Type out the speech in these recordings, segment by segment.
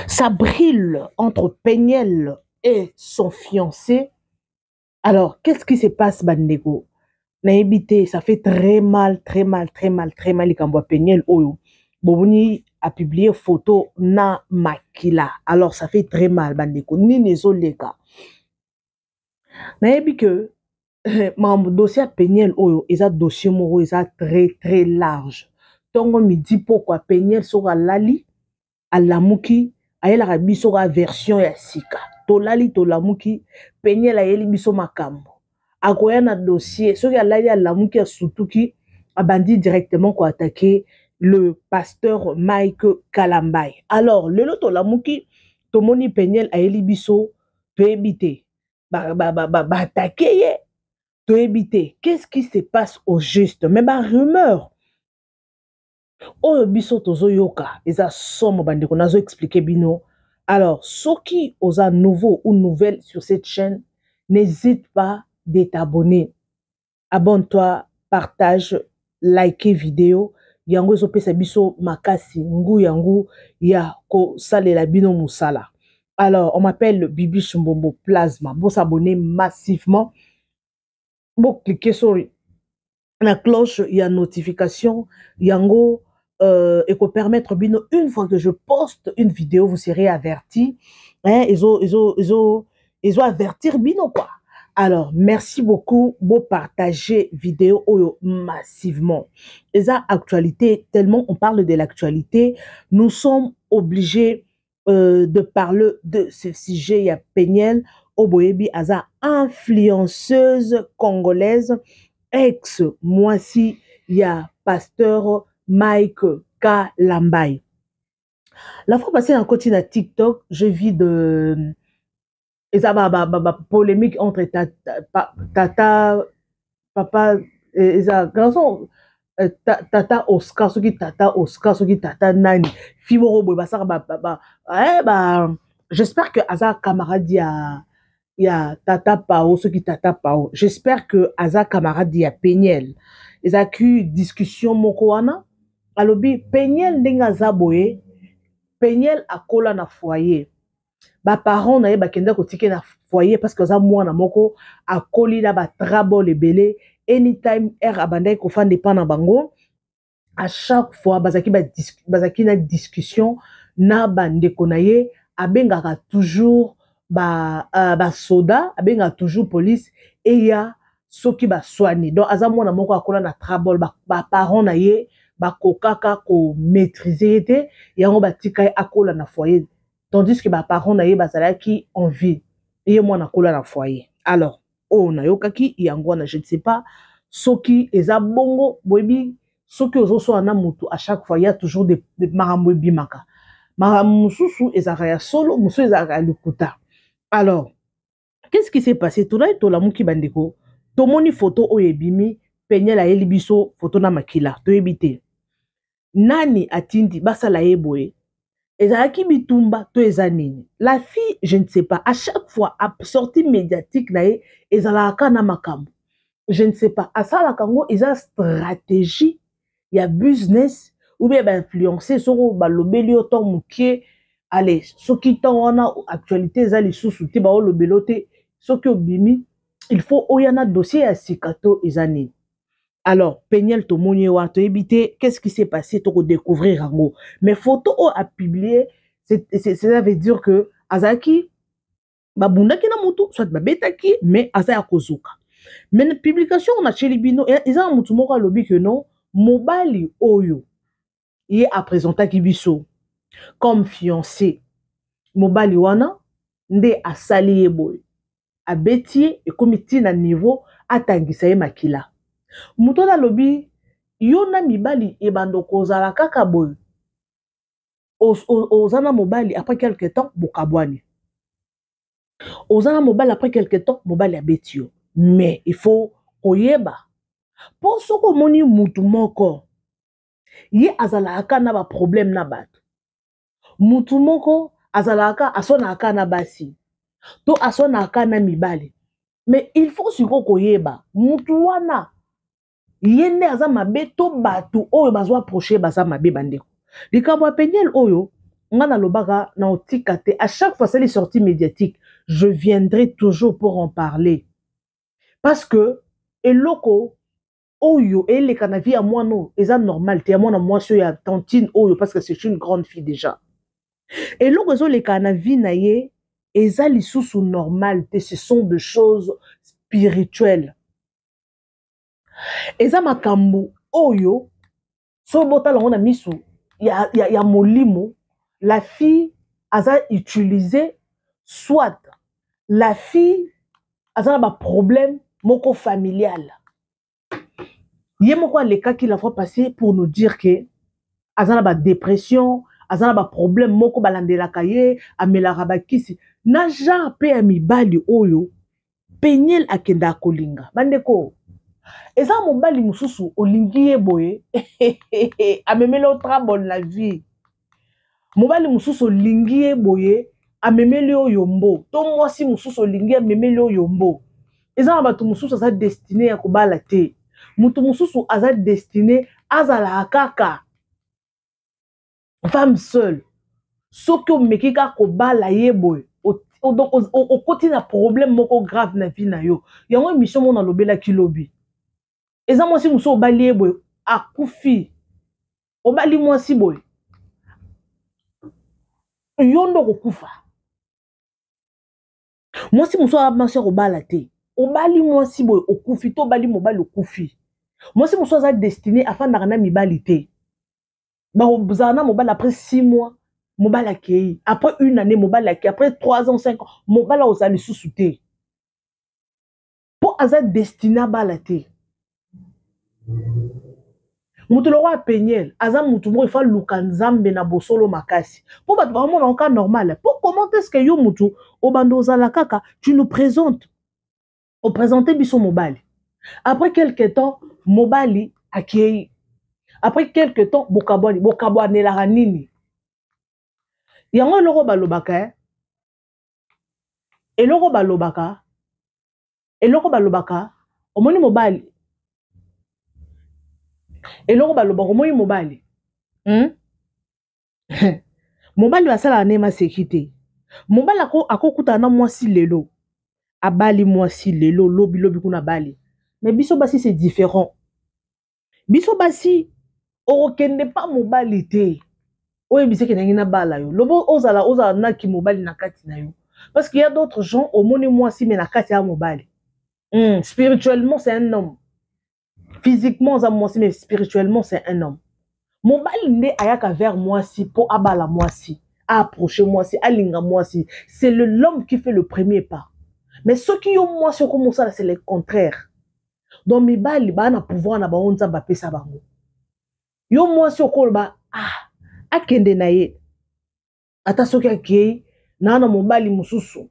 Ça brille entre Péniel et son fiancé. Alors, qu'est-ce qui se passe, Bandego? Naïbité, ça fait très mal, très mal, très mal, très mal. Quand on Péniel, Oyo, Boboni a publié photo na makila. Alors, ça fait très mal, Bandego. Ni les autres, naïbi que mon dossier Péniel, Oyo, ils a dossier moro, ils a très, très large. Donc, on me dit pourquoi Péniel sera lali, à la mouki, à la rabi sera version ya sika. Tolali, tolamuki, Péniel a yeli biso makambo. Akoya na dossier, ce qui a lali à la mouki a sutuki, a bandi directement quoi attaquer le pasteur Mike Kalambay. Alors, le lot tolamuki, tomoni Péniel a yeli biso, to éviter. Attaquer, to éviter. Qu'est-ce qui se passe au juste? Mais rumeur. Oyo biso tozo yoka, eza somme bandeko nazo expliquer bino. Alors, ceux qui osa nouveau ou nouvelle sur cette chaîne, n'hésite pas de t'abonner. Abonne-toi, partage, like vidéo. Yango ezo pesa biso makasi, ngu yangu ya ko salela bino musala. Alors, on m'appelle Bibi Chumbombo Plasma. Vous s'abonner massivement. Vous cliquez sur la cloche, il y a notification. Yango et qu'on permettre bino une fois que je poste une vidéo vous serez averti hein, ils ont avertir bino quoi. Alors merci beaucoup pour partager vidéo massivement et ça actualité tellement on parle de l'actualité nous sommes obligés de parler de ce sujet. Il y a Péniel Oboyebi Aza influenceuse congolaise ex-moisi, il y a pasteur Mike Kalambay. La fois passée, en continent TikTok, je vis de polémique entre tata, papa, et garçon, tata Oscar, ce qui tata Nani, Fimoro, j'espère que Aza camarade il y a Tata Pao, ceux qui Tata Pao. J'espère que Aza camarade il y a Péniel. Ils ont eu discussion mokoana. Alobi Péniel n'enga zaboye. Péniel a kola na foyer. Ba parents na ye ba kenda ko tike na foyer parce que za mwana moko a koli la ba trabol ebele. Anytime er abandai ko fan dépend na bango. À chaque fois bazaki na discussion na bande konaye abengaka toujours ba soda abenga toujours police et il y a ceux qui ba soigner donc aza mwana moko akola na trouble ba parents na ye ba kokaka ko maîtriser té yango batika akola na foyer tandis que ba parents na ye bazalaki en vie et mwana akola na foyer. Alors na yokaki yango na je ne sais pas ceux qui eza bongo boyebi ceux qui ozo na mutu à chaque fois il y a toujours des marambo bimaka marambo susu ezaka solo musu ezaka lukuta. Alors, qu'est-ce qui s'est passé? Tout la mouki bandeko, to moni photo oyebimi, Péniel a elibiso photo na makila, to ebite. Nani atindi basa la eboe. Ezalaki bitumba to ezanini. La fille, je ne sais pas, à chaque fois, à sortie médiatique nae, ezalaka na makambo. Je ne sais pas, à ça la kango, eza stratégie, il y a business, ou bien influencer, soro balobeli autant moukie. Allez, ce qui t'en a actualité, ça les sous-soutis, bah, le beloté, ce qui obimi, il faut, il y en a dossier à Sikato et Zani. Alors, Péniel Tomoni wa to éviter, qu'est-ce qui s'est passé, to découvrir en gros. Mais photo a publié, ça veut dire que Azaki, babunda ki na mutu, soit babetaki, mais Azaya kozuka. Mais publication, on a chez Libino, ils ont un mutu moko lobby que non, mobali oyo, il est à présenter Kibiso. Comme fiancé mobali wana nde asali ye boy abetie e komiti na niveau atangisa ye makila muto na lobi yo na mibali e bando kozala kaka boy ozana mobali après quelque temps bokabwani ozana mobali après quelque temps mobali abeti yo mais il faut koyeba pour soko moni mutu moko ye azalaka na ba problème na bato mutu moko azalaka asonaka na basi to asonaka na mibali mais il faut siko koyeba mutu wana yende aza mabe to bato oyo bazwa approcher baza mabe bandeko likambo ya Péniel oyo ngana lobaka na otikate à chaque fois c'est les sorties médiatiques je viendrai toujours pour en parler parce que eloko oyo eleka na vie ya mwana eza normal te ya mwana mwasi oyo ya tantine oyo parce que c'est une grande fille déjà eloko ezoleka na vie na ye eza lisusu normal te ce sont des choses spirituelles eza makambo oyo so botala ngo na misu ya molimo la fille aza utilisée soit la fille aza na ba problème moko familial ye moko alekaki la fois passée pour nous dire que aza na ba dépression aza na ba problème moko balandelaka ye amelaka bakisi na genre pe ya mibali oyo penyel akenda kolinga bandeko eza mobali mususu olingi ye boye amemeli otrabol la vie mobali mususu olingi ye boye amemeli oyo mbo to mwasi mususu olingi amemeli oyo mbo eza na bato mususu aza destiné ya kobala te mutu mususu aza destiné azala kaka femme seule soki omeki kaka kobala ye boye okoti na problème moko grave na vie na yo yango émission mona lobelaki lobi eza mwasi mususu obali ye boye akufi obali mwasi boye yo ndo kokufa mwasi mususu amasi kobala te obali mwasi boye okufi to obali mobali okufi mwasi mususu aza destiné afandaka na mibali te bazala na mobali après 6 mois mobali akei après 1 année mobali akei après 3 ans 5 ans mobali ozala lisusu te po aza destiné abala te mutu loko apenyel aza mutu moko ifa luka nzambe na bosolo makasi po bato bamona oka normal po comment est-ce que yo mutu obanda ozala kaka tu nous présentes oprésente biso mobali après quelque temps mobali akei après quelque temps bokabwanelaka nini yango eloko balobaka eloko balobaka omoni mobali eloko balobaka omoni mobali mobali basalaka nema sécurité mobali akokutana na mwasi lelo abali mwasi lelo lobi kuna bali mais biso basi c'est différent biso basi okende pa mobali te oye biseke nangi na bala yo lobo ozala naki mobali na kati na yo parce qu'il y a d'autres gens omoni mwasi mais na kati ya mobali spirituellement c'est un homme physiquement za mwasi mais spirituellement c'est un homme mobali nde ayaka vers mwasi po abala mwasi approcher mwasi alinga mwasi c'est l'homme qui fait le premier pas mais ceux qui ont mwasi comme ça c'est le contraire donc mibali ba na pouvoir na ba onza ba pesa bango yo mwasi okoloba akende na ye ata soki akei na mobali mususu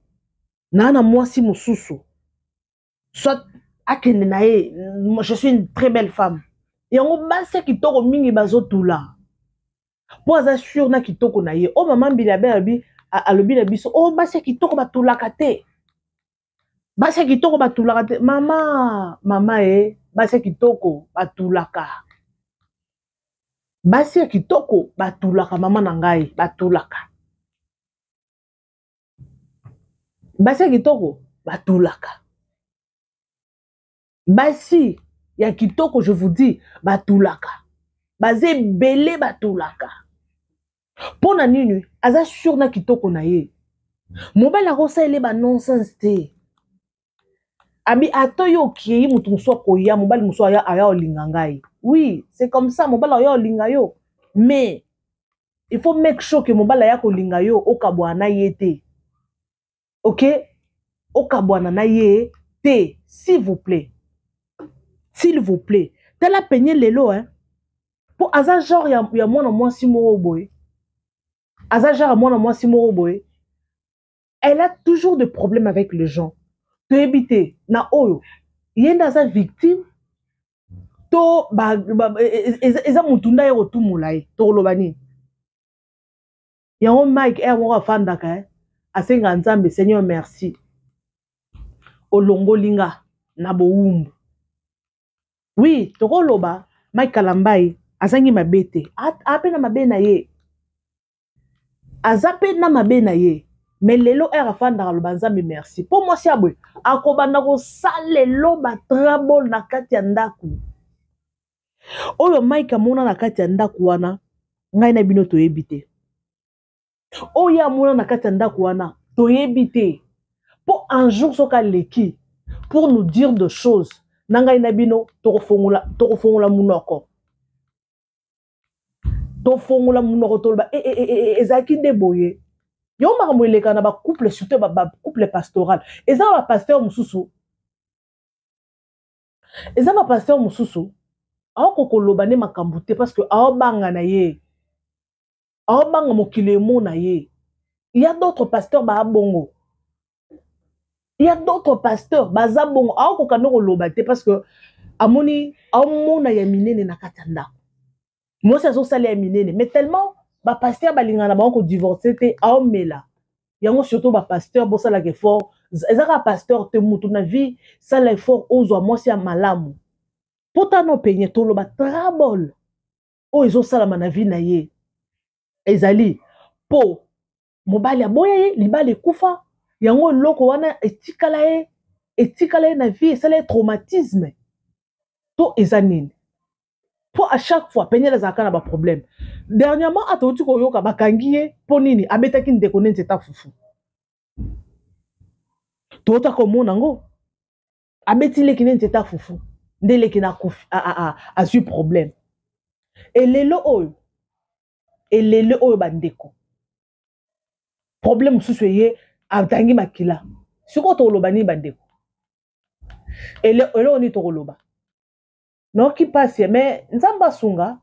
na mwasi mususu soit akende na ye je suis une très belle femme yango basi kitoko mingi bazotula po aza sûr na kitoko na ye o mama mbila be alobi na biso o basi kitoko batulaka te basi kitoko batulaka te mama basi kitoko batulaka basi kitoko batulaka mama na ngai batulaka basi kitoko batulaka basi ya kitoko je vous dis batulaka baze belé batulaka pona nini aza sûr na kitoko na ye mobala kosa ele ba nonsense te abi atoyo ki mutu muso koya mobali muso aya olinga ngai oui c'est comme ça mobala aya olinga yo mais il faut make sure que mobala ya kolinga yo okabwana ye te OK okabwana na ye te s'il vous plaît tala peigner lelo pour aza genre ya mwana mwasi moko boye aza genre mwana mwasi moko boye elle a toujours des problèmes avec les gens to éviter na oyo yenda sa victime to eza mutunda ye kotumula ye to koloba nini yango Mike moko afandaka asenga nzambe Seigneur merci olongolinga na bowumbu oui tokoloba Mike Kalambai azangi mabete ape na mabe na ye azape na mabe na ye mais lelo era fanda lo banzambe merci pour moi si abwe akobanda ko salelo ba trouble na kati ya ndaku oyo Mike mona na kati ya ndaku wana ngai na bino toyebi te oyo amona na kati ya ndaku wana toyebi te pour un jour soka leki pour nous dire de choses na ngai na bino tokofongola munoko tofongola munoko toloba ezaki nde boye yo makambo eleka na ba couple surtout ba couple pastoral eza ba pasteur mususu aho kokoloba ne makambo te parce que aho banga na ye aho banga mokilemo na ye il y a d'autres pasteurs ba bongo il y a d'autres pasteurs baza bongo aho kokano koloba te parce que amoni aho mona ya minene na katanda moi ça so sale ya minene mais tellement ba pasteur balingana ba ko divorcer te aho mela yango surtout ba pasteur bo sala ke fort ezaka pasteur te mutu na vie sala effort ozwa moi si ya malamu potano penye tolo ba trouble o ezo sala na vie na ye ezali po mobali aboya ye libali kufa yango loko wana etikala ye na vie sala traumatisme to ezanine pour à chaque fois penye la zakana ba problème dernièrement atouti ko yoka bakangi ye po nini abetaki ndeko nente ta fufu tota ko mona ngo abeti le kinente ta fufu ndele kina kufi a su problème elelo oyo bandeko problème susu ye atangi makila siko to loba ni bandeko ele oni to loba non qui passe mais nzamba sunga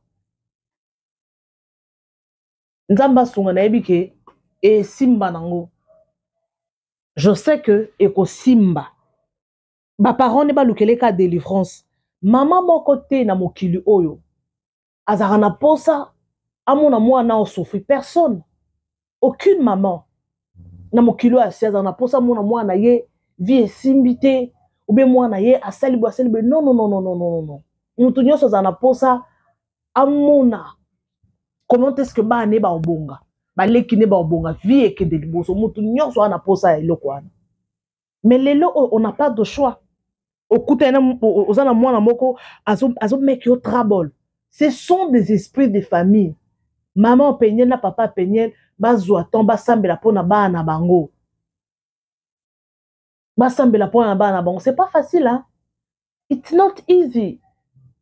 na ebike e simba nango je sais que eko simba ba parents ne ba lukele ka délivrance mama moko te na mokili oyo azaka na posa amona mwana o souffri personne aucune maman na mokili a 16 ans na posa mona mwana ye vie simbité ou bien mwana ye asali non mutu nyonso za na posa amona comment est-ce que ba ne ba obonga ba leki ne ba obonga vie ke de liboso mutu nyonso ana posa ya eloko wana mais lelo on n'a pas de choix okutana ozana mwana moko azo make yo trouble ce sont des esprits de famille maman penyel na papa penyel bazwa ton basambela pona bana bango basambela pona bana bango c'est pas facile hein it's not easy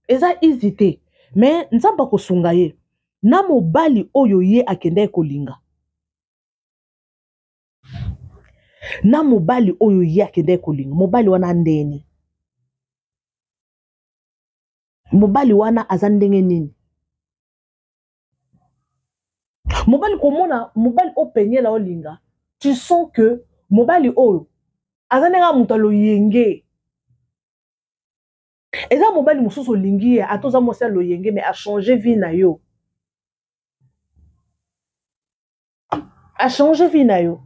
eza easy te mais nzamba kosunga ye na mobali oyo ye akende kolinga na mobali oyo ye akende kolinga mobali wana ndeni mobali wana aza ndenge nini mobali komona mobali openyela olinga tu sens que mobali oyo aza ndenge mutu aloyenge eza mobali mosusu olingi ye atoza mwasi aloyenge mais a changé vie na yo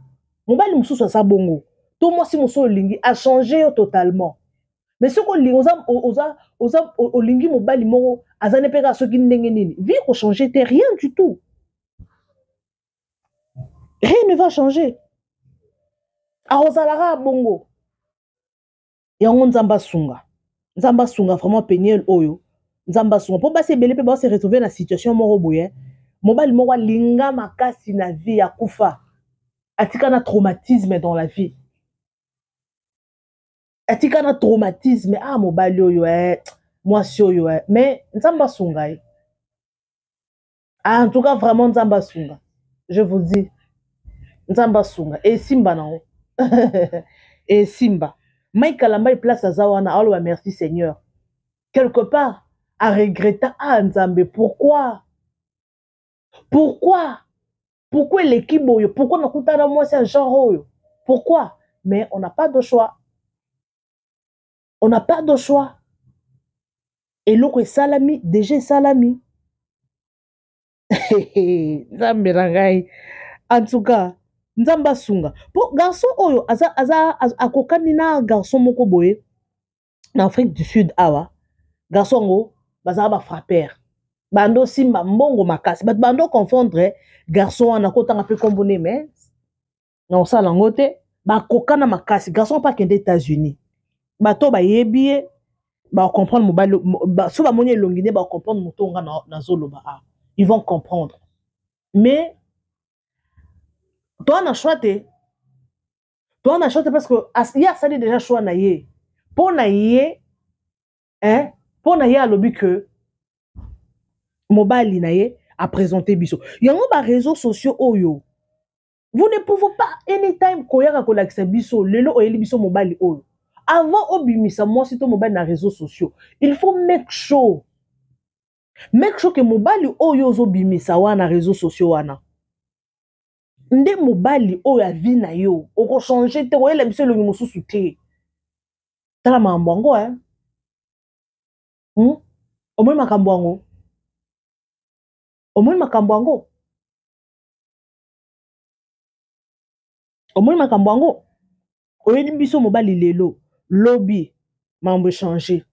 mobali mosusu aza bongo to mwasi mosusu olingi a changé yo totalement mais ce qu'on olingi mobali moko azane peka soki ndenge nini vie ko changer te rien du tout rien ne va changer aozalara bongo yango nzamba sunga vraiment penyel oyo nzamba sunga po basi ebele pe ba se retrouver na situation moko boye mobali moko linga makasi na vie ya kufa atika na traumatisme dans la vie atika na traumatisme mobali oyo mwasi oyo mais nzamba sunga en tout cas vraiment nzamba sunga je vous dis nzamba sunga et simba nango et simba Mike Kalamba place azawana aloba merci Seigneur quelque part à regretter nzambe pourquoi l'équipe oyo pourquoi nakutana mwasi un genre oyo pourquoi mais on n'a pas de choix eloko esalami déjà esalami nzambe na ngai en tout cas nzamba sunga po garçon oyo akokani na garçon moko boye na Afrique du Sud awa garçon ngo bazala ba frapper Bando simba mbongo makasi. Bando confondre garçon wana kotanga pe kombone mais non ça langote ba kokana makasi garçon pas kende États-Unis. Bato ba yebi ba comprendre mobile so ba moni elongine ba comprendre mutonga na zoloba. Ils vont comprendre. Mais toi na choite parce que il y a ça déjà choix na yé. Pour na yé hein, pour na yé alobi que mobile na yé a présenté biso. Yango ba réseaux sociaux oyo. Vous ne pouvez pas anytime koyaka kolakisa biso lelo oyeli biso mobile oyo. Avant obimisa moi si ton mobile na réseaux sociaux, il faut make sure que mobile oyo zo bimisa wana réseaux sociaux wana. Nde mobile oyo ya vie na yo, oko changer te oyela biso longi mosusu te. Tala mambo hein. Omoi makambo yango. Omoi makambo yango. Omoi makambo yango. Oyeli biso mobile lelo, lobby mambo changer.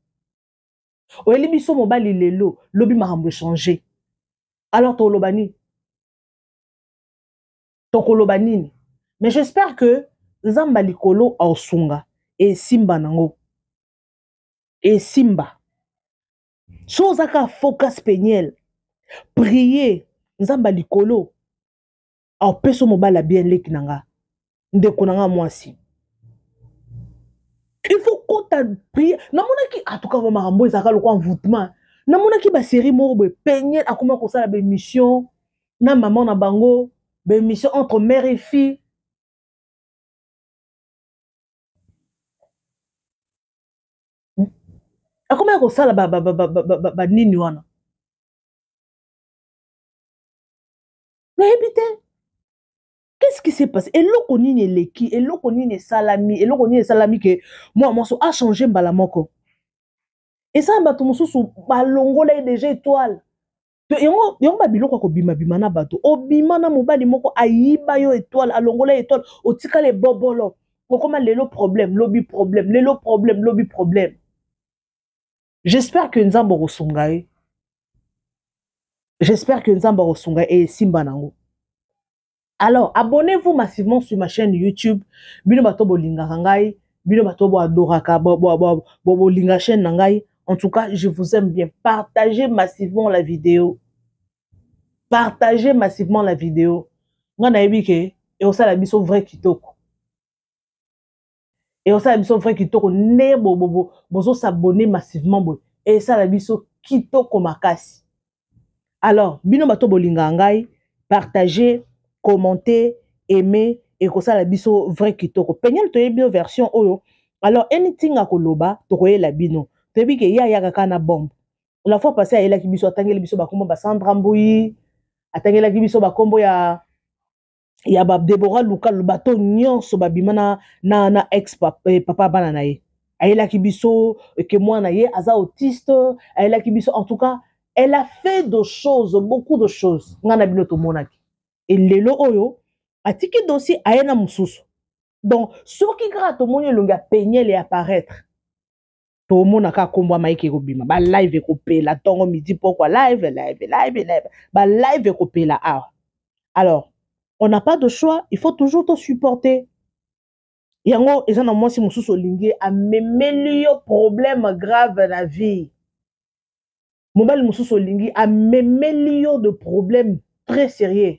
Oyeli biso mobile lelo, lobby mambo changer. Alors tolobani. Tokolobani. Mais j'espère que Nzamba likolo ausunga et simba nango. Et simba. Chose aka focus peniel. Prier Nzamba likolo au peso mobile bien leki nanga. Ndeko nanga mwasi. Il faut qu'on t'a prié. Namona ki en tout cas makambo ezaka lokwa envoûtement. Namona ki ba série moko be peniel akoma ko sala be mission na maman na bango, be mission entre mère et fille. Akoma ko sala ba nini wana. Mais habité. Qu'est-ce qui s'est passé? Et l'oko nini leki, et l'oko nini salami, et l'oko nini salami que moi a changé mbalamoko. Et ça bato mususu balongola déjà étoile. Yon ba biloko ko bima bima na bato. Obima na mobali moko ayiba yo étoile, alongola étoile, otika le bobolo. Okoma lelo problème, lobby problème, lelo problème, lobby problème. J'espère que Nzambo Rosungae. J'espère que Nzambo Rosungae et Simba nango. Alors, abonnez-vous massivement sur ma chaîne YouTube. Bino bato bolinga ngai, bino bato bo adoraka bo linga chaîne ngai. En tout cas, je vous aime bien. Partagez massivement la vidéo. Partagez massivement la vidéo. Ngana ebike et osala biso vrai kitoko. Et osala biso vrai kitoko ne bozo s'abonner massivement bo. Et ça la biso kitoko makasi. Alors, bino bato bolinga ngai, partagez, commentez, aimez et que ça la biso vrai kitoko. Penyel to bio version oyo. Alors anything a koloba to koye la bino. To bi ke ya kaka na bombe. La fois passée ayela ki biso atangeli biso ba kombo ba Sandra Mbuyi, atangela ki biso ba kombo ya ba Deborah Luka le bateau nyonso ba bimana na ex papa bana na ye. Ayela ki biso que moi na ye aza autiste, ayela ki biso en tout cas, elle a fait de choses, beaucoup de choses. Ngana bino to monaki. Et lelo oyo atiki dossier ayena mususu. Donc ce qui grate au monde longa peigner et apparaître. To monaka kombo maiki ko bima ba live ko pela tongo midi pourquoi live ba live ko pela alors on n'a pas de choix, il faut toujours te supporter. Yango ezana moi si mususu olingi a memelio problème grave dans la vie. Mobile mususu olingi a memelio de problèmes très sérieux.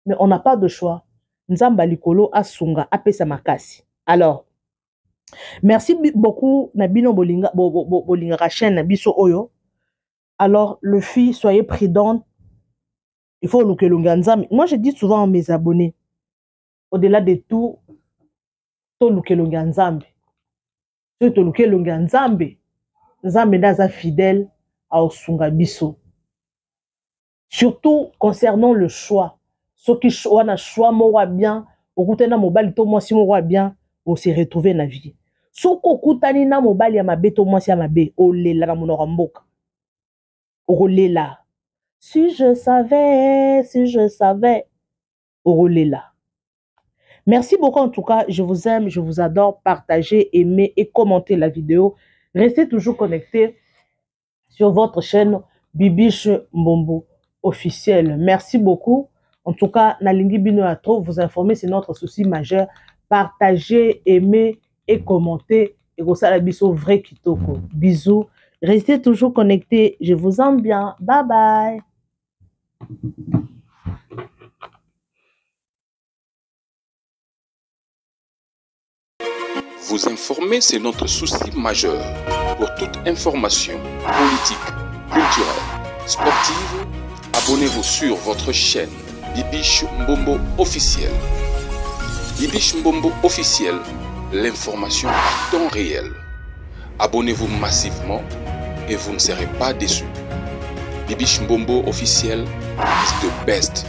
Mais on n'a pas de choix. Nzamba likolo asunga apesa makasi. Alors, merci beaucoup Nabino bolinga chaîne Nabiso Oyo. Alors, le fille, soyez prudente. Il faut louke longa nzambe. Moi, je dis souvent à mes abonnés, au-delà de tout, to louke longa nzambe. To louke longa nzambe. Nzambe daza fidèle à osunga biso. Surtout concernant le choix. Ceux qui ont choix moi bien, au côté na mobile to moi si moi bien, on se retrouver na vie. Ceux qui kutani na mobile ya mabe to moi si ya mabe, o lela na monora mboka. O lela. Si je savais, o lela. Merci beaucoup en tout cas, je vous aime, je vous adore, partagez, aimez et commentez la vidéo. Restez toujours connectés sur votre chaîne Bibiche Mbombo officiel. Merci beaucoup. En tout cas, Nalingi Bino à trop vous informer, c'est notre souci majeur. Partagez, aimez et commentez. Et comme ça, la biso vrai kitoko. Bisous. Restez toujours connectés. Je vous aime bien. Bye bye. Vous informer, c'est notre souci majeur. Pour toute information politique, culturelle, sportive, abonnez-vous sur votre chaîne Bibiche Mbombo officiel. Bibiche Mbombo officiel, l'information en temps réel. Abonnez-vous massivement et vous ne serez pas déçus. Bibiche Mbombo officiel is the best.